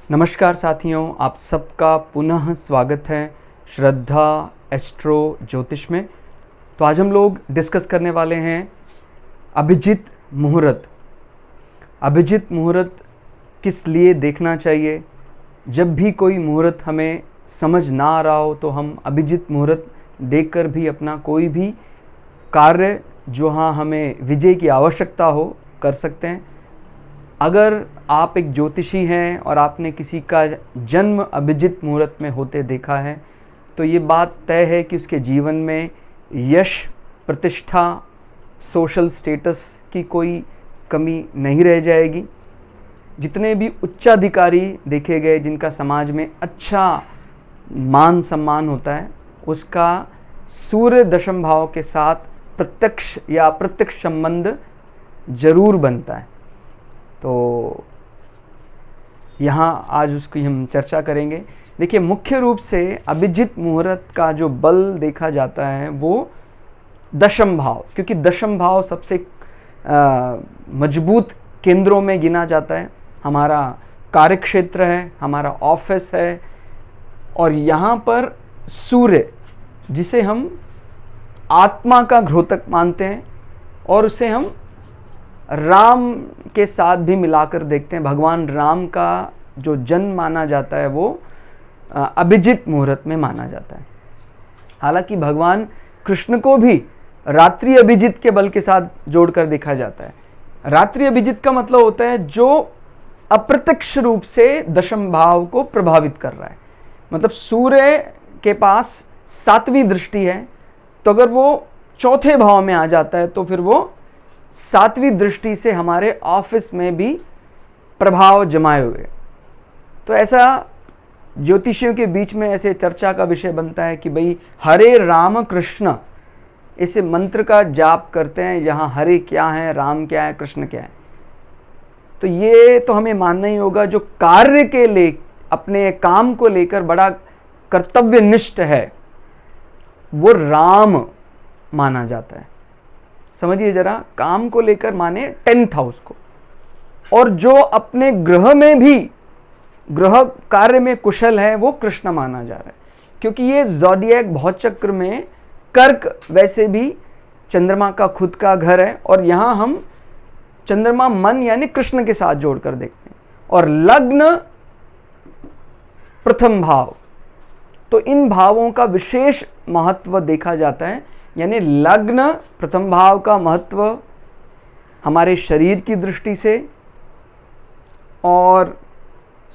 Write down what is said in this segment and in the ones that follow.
नमस्कार साथियों, आप सबका पुनः स्वागत है श्रद्धा एस्ट्रो ज्योतिष में। तो आज हम लोग डिस्कस करने वाले हैं अभिजित मुहूर्त। अभिजित मुहूर्त किस लिए देखना चाहिए। जब भी कोई मुहूर्त हमें समझ ना आ रहा हो तो हम अभिजित मुहूर्त देखकर भी अपना कोई भी कार्य जहाँ हमें विजय की आवश्यकता हो कर सकते हैं। अगर आप एक ज्योतिषी हैं और आपने किसी का जन्म अभिजित मुहूर्त में होते देखा है तो ये बात तय है कि उसके जीवन में यश, प्रतिष्ठा, सोशल स्टेटस की कोई कमी नहीं रह जाएगी। जितने भी उच्चाधिकारी देखे गए जिनका समाज में अच्छा मान सम्मान होता है, उसका सूर्य दशम भाव के साथ प्रत्यक्ष या अप्रत्यक्ष संबंध जरूर बनता है। तो यहाँ आज उसकी हम चर्चा करेंगे। देखिए, मुख्य रूप से अभिजित मुहूर्त का जो बल देखा जाता है वो दशम भाव, क्योंकि दशम भाव सबसे मजबूत केंद्रों में गिना जाता है। हमारा कार्यक्षेत्र है, हमारा ऑफिस है, और यहाँ पर सूर्य जिसे हम आत्मा का घ्योतक मानते हैं और उसे हम राम के साथ भी मिलाकर देखते हैं। भगवान राम का जो जन्म माना जाता है वो अभिजित मुहूर्त में माना जाता है। हालांकि भगवान कृष्ण को भी रात्रि अभिजित के बल के साथ जोड़कर देखा जाता है। रात्रि अभिजित का मतलब होता है जो अप्रत्यक्ष रूप से दशम भाव को प्रभावित कर रहा है। मतलब सूर्य के पास 7वीं दृष्टि है, तो अगर वो चौथे भाव में आ जाता है तो फिर वो 7वीं दृष्टि से हमारे ऑफिस में भी प्रभाव जमाए हुए। तो ऐसा ज्योतिषियों के बीच में ऐसे चर्चा का विषय बनता है कि भाई हरे राम कृष्ण, इस मंत्र का जाप करते हैं जहाँ हरे क्या है, राम क्या है, कृष्ण क्या है। तो ये तो हमें मानना ही होगा जो कार्य के लिए अपने काम को लेकर बड़ा कर्तव्यनिष्ठ है वो राम माना जाता है। समझिए जरा, काम को लेकर माने 10th हाउस को, और जो अपने ग्रह में भी ग्रह कार्य में कुशल है वो कृष्ण माना जा रहा है। क्योंकि ये ज़ोडिएक भौचक्र में कर्क वैसे भी चंद्रमा का खुद का घर है, और यहाँ हम चंद्रमा मन यानी कृष्ण के साथ जोड़कर देखते हैं। और लग्न प्रथम भाव, तो इन भावों का विशेष महत्व देखा जाता है। यानी लग्न प्रथम भाव का महत्व हमारे शरीर की दृष्टि से, और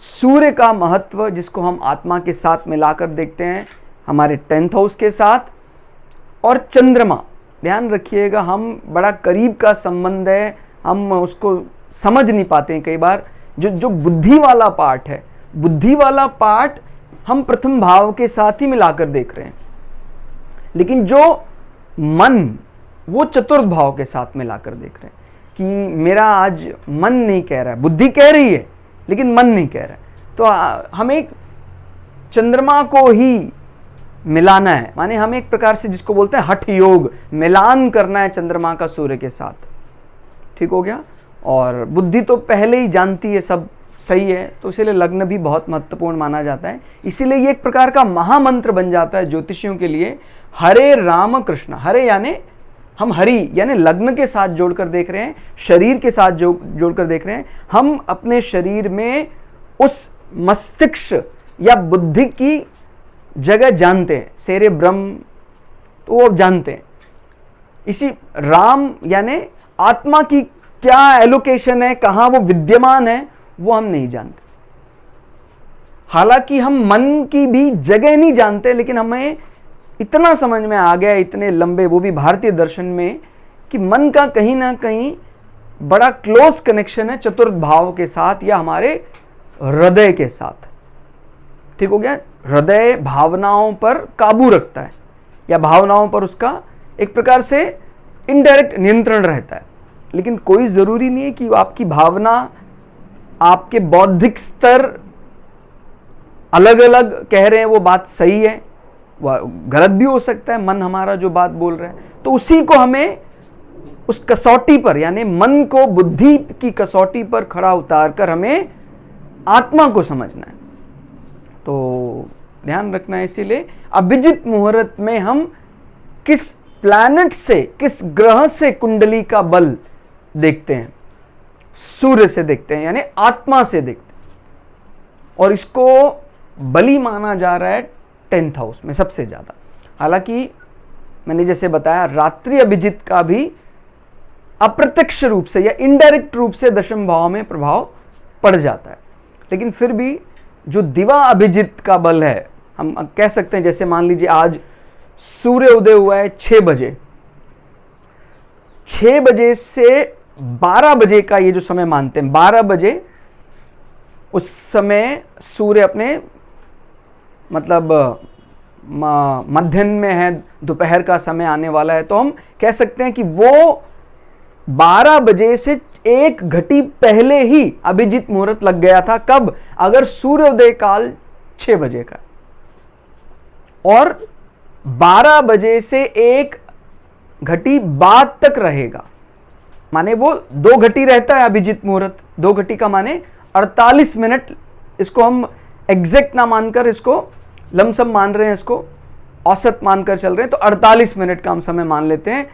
सूर्य का महत्व जिसको हम आत्मा के साथ मिलाकर देखते हैं हमारे 10th हाउस के साथ, और चंद्रमा, ध्यान रखिएगा हम बड़ा करीब का संबंध है, हम उसको समझ नहीं पाते हैं कई बार। जो बुद्धि वाला पार्ट है, बुद्धि वाला पार्ट हम प्रथम भाव के साथ ही मिलाकर देख रहे हैं, लेकिन जो मन वो चतुर्थ भाव के साथ मिलाकर देख रहे हैं कि मेरा आज मन नहीं कह रहा है, बुद्धि कह रही है लेकिन मन नहीं कह रहा है। तो हमें चंद्रमा को ही मिलाना है, माने हम एक प्रकार से जिसको बोलते हैं हठ योग, मिलान करना है चंद्रमा का सूर्य के साथ। ठीक हो गया। और बुद्धि तो पहले ही जानती है सब सही है, तो इसीलिए लग्न भी बहुत महत्वपूर्ण माना जाता है। इसीलिए ये एक प्रकार का महामंत्र बन जाता है ज्योतिषियों के लिए, हरे राम कृष्ण। हरे यानी हम हरि यानी लग्न के साथ जोड़कर देख रहे हैं, शरीर के साथ जोड़कर देख रहे हैं। हम अपने शरीर में उस मस्तिष्क या बुद्धि की जगह जानते हैं, सेरेब्रम, तो वो जानते हैं। इसी राम यानी आत्मा की क्या एलोकेशन है, कहाँ वो विद्यमान है, वो हम नहीं जानते। हालांकि हम मन की भी जगह नहीं जानते, लेकिन हमें इतना समझ में आ गया इतने लंबे, वो भी भारतीय दर्शन में, कि मन का कहीं ना कहीं बड़ा क्लोज कनेक्शन है चतुर्थ भाव के साथ या हमारे हृदय के साथ। ठीक हो गया। हृदय भावनाओं पर काबू रखता है या भावनाओं पर उसका एक प्रकार से इनडायरेक्ट नियंत्रण रहता है। लेकिन कोई जरूरी नहीं है कि आपकी भावना, आपके बौद्धिक स्तर अलग अलग कह रहे हैं वो बात सही है, वह गलत भी हो सकता है मन हमारा जो बात बोल रहा है। तो उसी को हमें उस कसौटी पर, यानी मन को बुद्धि की कसौटी पर खड़ा उतार कर हमें आत्मा को समझना है। तो ध्यान रखना है, इसीलिए अभिजित मुहूर्त में हम किस प्लैनेट से, किस ग्रह से कुंडली का बल देखते हैं, सूर्य से देखते हैं, यानी आत्मा से देखते हैं। और इसको बली माना जा रहा है 10th हाउस में सबसे ज्यादा। हालांकि मैंने जैसे बताया रात्रि अभिजित का भी अप्रत्यक्ष रूप से या इनडायरेक्ट रूप से दशम भाव में प्रभाव पड़ जाता है, लेकिन फिर भी जो दिवा अभिजित का बल है, हम कह सकते हैं, जैसे मान लीजिए आज सूर्य उदय हुआ है 6 बजे, 6 बजे से 12 बजे का ये जो समय मानते हैं, 12 बजे उस समय सूर्य अपने मतलब मध्याह्न में है, दोपहर का समय आने वाला है। तो हम कह सकते हैं कि वो 12 बजे से 1 घटी पहले ही अभिजित मुहूर्त लग गया था। कब? अगर सूर्योदय काल 6 बजे का और 12 बजे से 1 घटी बाद तक रहेगा, माने वो 2 घटी रहता है अभिजित मुहूर्त। 2 घटी का माने 48 मिनट। इसको हम एग्जैक्ट ना मानकर इसको लमसम मान रहे हैं, इसको औसत मानकर चल रहे हैं, तो 48 मिनट का हम समय मान लेते हैं।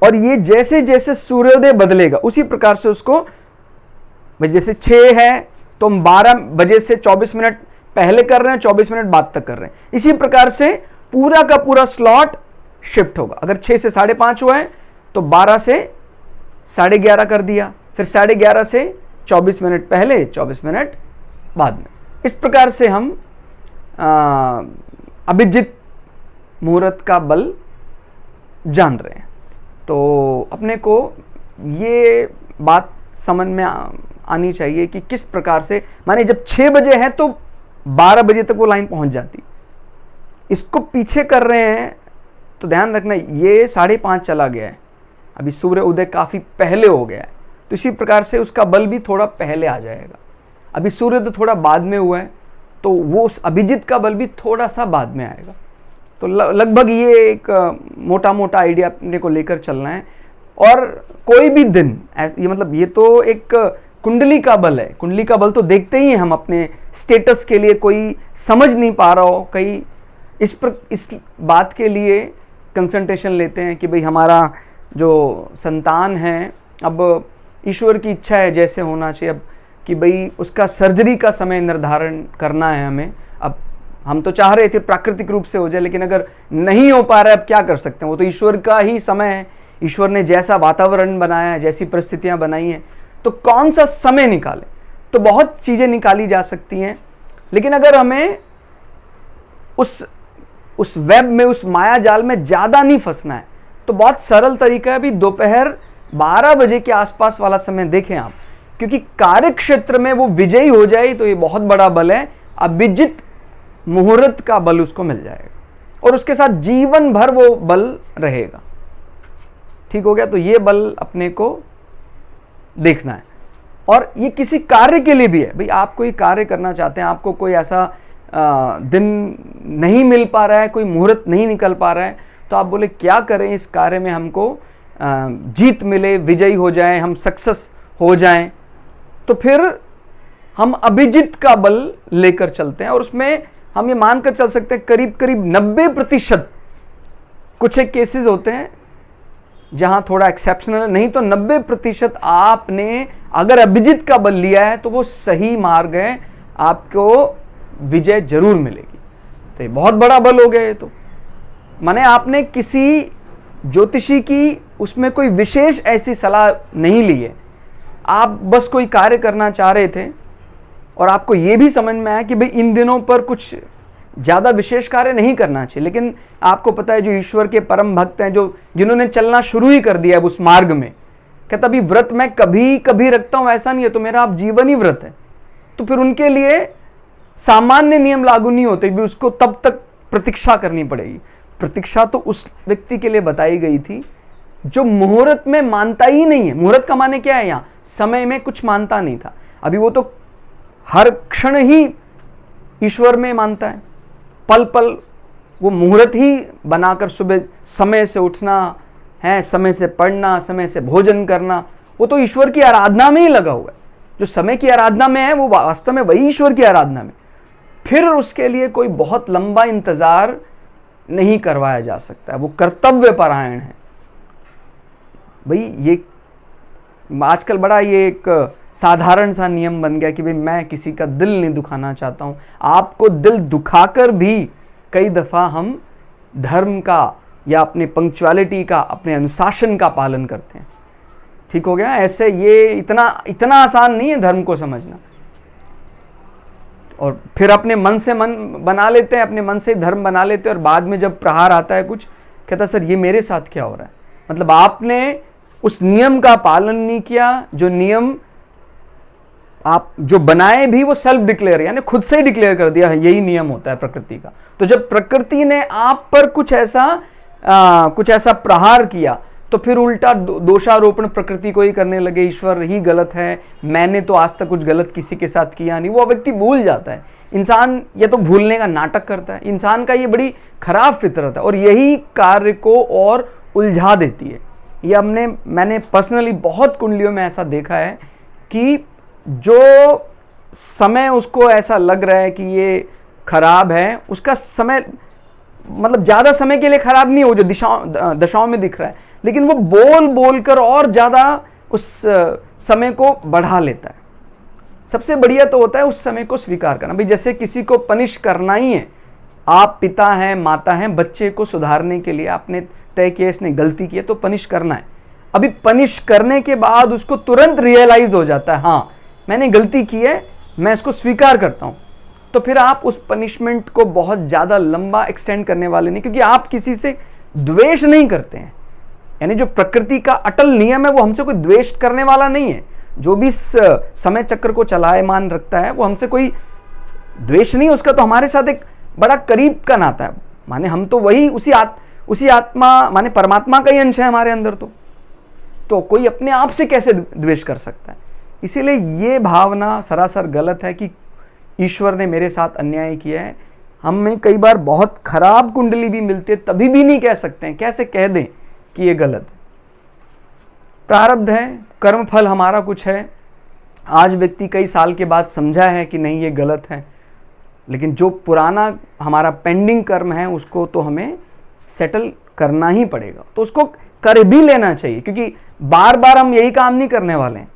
और ये जैसे जैसे सूर्योदय बदलेगा उसी प्रकार से उसको, भाई जैसे 6 है तो हम 12 बजे से 24 मिनट पहले कर रहे हैं, 24 मिनट बाद तक कर रहे हैं। इसी प्रकार से पूरा का पूरा स्लॉट शिफ्ट होगा। अगर 6 से 5:30 हुआ है तो 12 से 11:30 कर दिया, फिर 11:30 से 24 मिनट पहले, 24 मिनट बाद में। इस प्रकार से हम अभिजित मुहूर्त का बल जान रहे हैं। तो अपने को ये बात समझ में आनी चाहिए कि किस प्रकार से, माने जब 6 बजे है तो 12 बजे तक वो लाइन पहुंच जाती। इसको पीछे कर रहे हैं तो ध्यान रखना, ये 5:30 चला गया है, अभी सूर्य उदय काफी पहले हो गया है, तो इसी प्रकार से उसका बल भी थोड़ा पहले आ जाएगा। अभी सूर्योदय थोड़ा बाद में हुआ है तो वो उस अभिजित का बल भी थोड़ा सा बाद में आएगा। तो लगभग ये एक मोटा मोटा आइडिया अपने को लेकर चलना है। और कोई भी दिन ये मतलब ये तो एक कुंडली का बल है। कुंडली का बल तो देखते ही हैं हम अपने स्टेटस के लिए। कोई समझ नहीं पा रहा हो, कई इस बात के लिए कंसल्टेशन लेते हैं कि भाई हमारा जो संतान है, अब ईश्वर की इच्छा है जैसे होना चाहिए, अब कि भाई उसका सर्जरी का समय निर्धारण करना है हमें। अब हम तो चाह रहे थे प्राकृतिक रूप से हो जाए, लेकिन अगर नहीं हो पा रहा है अब क्या कर सकते हैं, वो तो ईश्वर का ही समय है। ईश्वर ने जैसा वातावरण बनाया है, जैसी परिस्थितियां बनाई हैं, तो कौन सा समय निकाले, तो बहुत चीजें निकाली जा सकती हैं। लेकिन अगर हमें उस वेब में, उस माया जाल में ज्यादा नहीं फंसना है, तो बहुत सरल तरीका है, अभी दोपहर 12 बजे के आसपास वाला समय देखें आप, क्योंकि कार्य क्षेत्र में वो विजयी हो जाए तो ये बहुत बड़ा बल है। अभिजित मुहूर्त का बल उसको मिल जाएगा और उसके साथ जीवन भर वो बल रहेगा। ठीक हो गया? तो ये बल अपने को देखना है। और ये किसी कार्य के लिए भी है। भाई आप कोई कार्य करना चाहते हैं, आपको कोई ऐसा दिन नहीं मिल पा रहा है, कोई मुहूर्त नहीं निकल पा रहा है, तो आप बोले क्या करें इस कार्य में हमको जीत मिले, विजयी हो जाए, हम सक्सेस हो जाएं, तो फिर हम अभिजित का बल लेकर चलते हैं। और उसमें हम ये मानकर चल सकते हैं करीब करीब 90%, कुछ एक केसेस होते हैं जहां थोड़ा एक्सेप्शनल, नहीं तो 90% आपने अगर अभिजित का बल लिया है तो वो सही मार्ग है, आपको विजय जरूर मिलेगी। तो ये बहुत बड़ा बल हो गया। ये तो माने आपने किसी ज्योतिषी की उसमें कोई विशेष ऐसी सलाह नहीं ली है, आप बस कोई कार्य करना चाह रहे थे और आपको यह भी समझ में आया कि भाई इन दिनों पर कुछ ज़्यादा विशेष कार्य नहीं करना चाहिए। लेकिन आपको पता है जो ईश्वर के परम भक्त हैं, जो जिन्होंने चलना शुरू ही कर दिया है उस मार्ग में, कहता अभी व्रत मैं कभी कभी रखता हूँ, ऐसा नहीं है, तो मेरा आप जीवन ही व्रत है। तो फिर उनके लिए सामान्य नियम लागू नहीं होते, भी उसको तब तक प्रतीक्षा करनी पड़ेगी। प्रतीक्षा तो उस व्यक्ति के लिए बताई गई थी जो मुहूर्त में मानता ही नहीं है। मुहूर्त का माने क्या है? यहाँ समय में कुछ मानता नहीं था। अभी वो तो हर क्षण ही ईश्वर में मानता है, पल पल वो मुहूर्त ही बनाकर सुबह समय से उठना है, समय से पढ़ना, समय से भोजन करना, वो तो ईश्वर की आराधना में ही लगा हुआ है। जो समय की आराधना में है वो वास्तव में वही ईश्वर की आराधना में। फिर उसके लिए कोई बहुत लंबा इंतजार नहीं करवाया जा सकता है, वो कर्तव्य परायण है। भाई ये आजकल बड़ा ये एक साधारण सा नियम बन गया कि भाई मैं किसी का दिल नहीं दुखाना चाहता हूं। आपको दिल दुखाकर भी कई दफा हम धर्म का या अपने पंक्चुअलिटी का, अपने अनुशासन का पालन करते हैं। ठीक हो गया? ऐसे ये इतना आसान नहीं है धर्म को समझना। और फिर अपने मन से मन बना लेते हैं, अपने मन से धर्म बना लेते हैं, और बाद में जब प्रहार आता है कुछ, कहता सर ये मेरे साथ क्या हो रहा है। मतलब आपने उस नियम का पालन नहीं किया, जो नियम आप जो बनाए भी वो सेल्फ डिक्लेयर, यानी खुद से ही डिक्लेयर कर दिया है यही नियम होता है प्रकृति का। तो जब प्रकृति ने आप पर कुछ ऐसा प्रहार किया, तो फिर उल्टा दोषारोपण प्रकृति को ही करने लगे, ईश्वर ही गलत है, मैंने तो आज तक कुछ गलत किसी के साथ किया नहीं। वो व्यक्ति भूल जाता है। इंसान ये तो भूलने का नाटक करता है। इंसान का ये बड़ी खराब फितरत है, और यही कार्य को और उलझा देती है। ये मैंने पर्सनली बहुत कुंडलियों में ऐसा देखा है कि जो समय उसको ऐसा लग रहा है कि ये खराब है, उसका समय मतलब ज्यादा समय के लिए खराब नहीं हो, जो दशाओं में दिख रहा है, लेकिन वो बोल कर और ज्यादा उस समय को बढ़ा लेता है। सबसे बढ़िया तो होता है उस समय को स्वीकार करना। भाई जैसे किसी को पनिश करना ही है, आप पिता हैं, माता हैं, बच्चे को सुधारने के लिए आपने तय किया इसने गलती की है तो पनिश करना है। अभी पनिश करने के बाद उसको तुरंत रियलाइज हो जाता है, हाँ मैंने गलती की है, मैं इसको स्वीकार करता हूं, तो फिर आप उस पनिशमेंट को बहुत ज्यादा लंबा एक्सटेंड करने वाले नहीं, क्योंकि आप किसी से द्वेष नहीं करते हैं। यानी जो प्रकृति का अटल नियम है वो हमसे कोई द्वेष करने वाला नहीं है। जो भी समय चक्र को चलायमान रखता है वो हमसे कोई द्वेष नहीं, उसका तो हमारे साथ एक बड़ा करीब का नाता है। माने हम तो वही उसी आत्मा माने परमात्मा का ही अंश है हमारे अंदर। तो कोई अपने आप से कैसे द्वेष कर सकता है। इसीलिए ये भावना सरासर गलत है कि ईश्वर ने मेरे साथ अन्याय किया है। हमें कई बार बहुत खराब कुंडली भी मिलती है, तभी भी नहीं कह सकते हैं, कैसे कह दें कि ये गलत है। प्रारब्ध है, कर्म फल हमारा कुछ है। आज व्यक्ति कई साल के बाद समझा है कि नहीं ये गलत है, लेकिन जो पुराना हमारा पेंडिंग कर्म है उसको तो हमें सेटल करना ही पड़ेगा। तो उसको कर भी लेना चाहिए, क्योंकि बार बार हम यही काम नहीं करने वाले हैं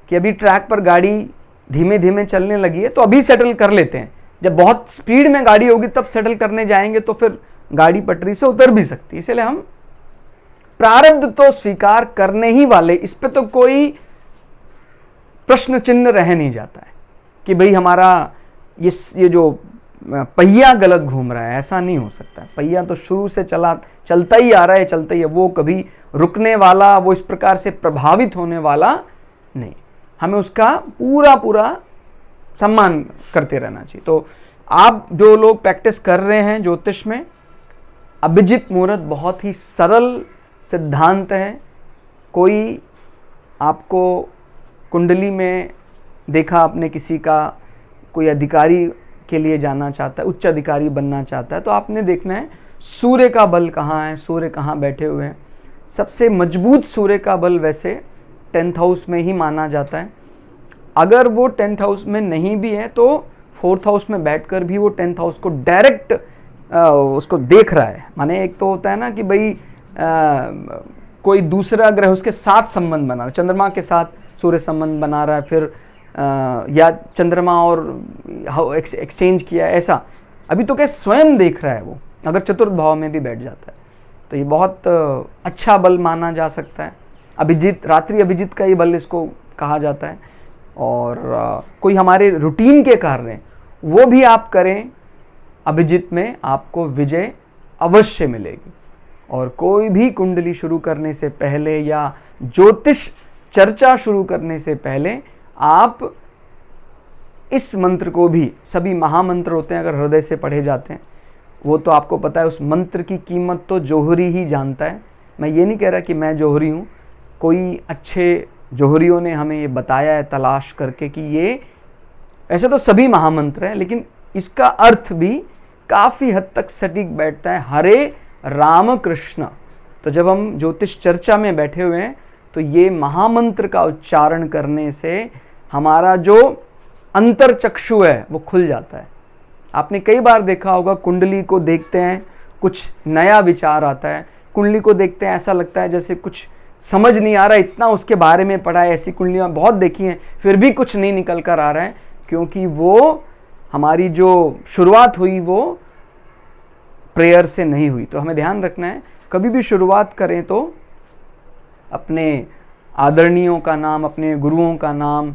कि अभी ट्रैक पर गाड़ी धीमे धीमे चलने लगी है तो अभी सेटल कर लेते हैं। जब बहुत स्पीड में गाड़ी होगी तब सेटल करने जाएंगे तो फिर गाड़ी पटरी से उतर भी सकती है। इसलिए हम प्रारब्ध तो स्वीकार करने ही वाले, इस पे तो कोई प्रश्न चिन्ह रह नहीं जाता है कि भाई हमारा ये जो पहिया गलत घूम रहा है, ऐसा नहीं हो सकता। पहिया तो शुरू से चलता ही आ रहा है, चलता ही है, वो कभी रुकने वाला, वो इस प्रकार से प्रभावित होने वाला नहीं। हमें उसका पूरा सम्मान करते रहना चाहिए। तो आप जो लोग प्रैक्टिस कर रहे हैं ज्योतिष में, अभिजित मुहूर्त बहुत ही सरल सिद्धांत है। कोई आपको कुंडली में देखा आपने किसी का, कोई अधिकारी के लिए जाना चाहता है, उच्च अधिकारी बनना चाहता है, तो आपने देखना है सूर्य का बल कहाँ है, सूर्य कहाँ बैठे हुए हैं। सबसे मजबूत सूर्य का बल वैसे 10th हाउस में ही माना जाता है। अगर वो 10th हाउस में नहीं भी है तो 4th हाउस में बैठकर भी वो 10th हाउस को डायरेक्ट उसको देख रहा है। माने एक तो होता है ना कि भाई कोई दूसरा ग्रह उसके साथ संबंध बना रहा है, चंद्रमा के साथ सूर्य संबंध बना रहा है, फिर या चंद्रमा और एक्सचेंज किया, ऐसा अभी तो क्या स्वयं देख रहा है वो, अगर चतुर्थ भाव में भी बैठ जाता है तो ये बहुत अच्छा बल माना जा सकता है। अभिजीत, रात्रि अभिजीत का ये बल इसको कहा जाता है। और कोई हमारे रूटीन के कार्य वो भी आप करें अभिजीत में, आपको विजय अवश्य मिलेगी। और कोई भी कुंडली शुरू करने से पहले या ज्योतिष चर्चा शुरू करने से पहले आप इस मंत्र को भी, सभी महामंत्र होते हैं अगर हृदय से पढ़े जाते हैं, वो तो आपको पता है उस मंत्र की कीमत तो जोहरी ही जानता है। मैं ये नहीं कह रहा कि मैं जोहरी हूँ, कोई अच्छे जोहरियों ने हमें ये बताया है तलाश करके कि ये ऐसे तो सभी महामंत्र हैं, लेकिन इसका अर्थ भी काफ़ी हद तक सटीक बैठता है, हरे राम कृष्ण। तो जब हम ज्योतिष चर्चा में बैठे हुए हैं तो ये महामंत्र का उच्चारण करने से हमारा जो अंतर्चक्षु है वो खुल जाता है। आपने कई बार देखा होगा, कुंडली को देखते हैं कुछ नया विचार आता है, कुंडली को देखते हैं ऐसा लगता है जैसे कुछ समझ नहीं आ रहा, इतना उसके बारे में पढ़ा है, ऐसी कुंडलियाँ बहुत देखी हैं, फिर भी कुछ नहीं निकल कर आ रहा है, क्योंकि वो हमारी जो शुरुआत हुई वो प्रेयर से नहीं हुई। तो हमें ध्यान रखना है, कभी भी शुरुआत करें तो अपने आदरणीयों का नाम, अपने गुरुओं का नाम,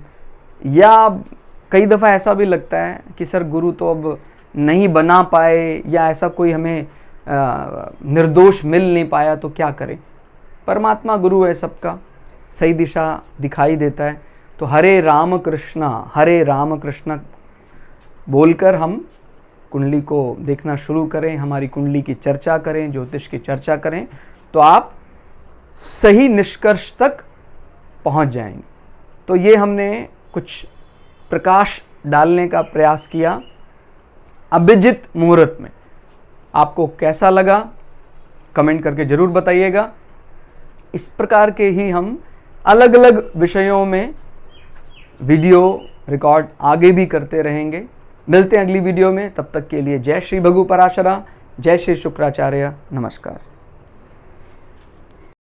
या कई दफ़ा ऐसा भी लगता है कि सर गुरु तो अब नहीं बना पाए, या ऐसा कोई हमें निर्दोष मिल नहीं पाया, तो क्या करें। परमात्मा गुरु है सबका, सही दिशा दिखाई देता है। तो हरे राम कृष्णा बोलकर हम कुंडली को देखना शुरू करें, हमारी कुंडली की चर्चा करें, ज्योतिष की चर्चा करें, तो आप सही निष्कर्ष तक पहुंच जाएंगे। तो ये हमने कुछ प्रकाश डालने का प्रयास किया अभिजित मुहूर्त में। आपको कैसा लगा कमेंट करके ज़रूर बताइएगा। इस प्रकार के ही हम अलग अलग विषयों में वीडियो रिकॉर्ड आगे भी करते रहेंगे। मिलते हैं अगली वीडियो में, तब तक के लिए जय श्री भगु पराशरा, जय श्री शुक्राचार्य, नमस्कार।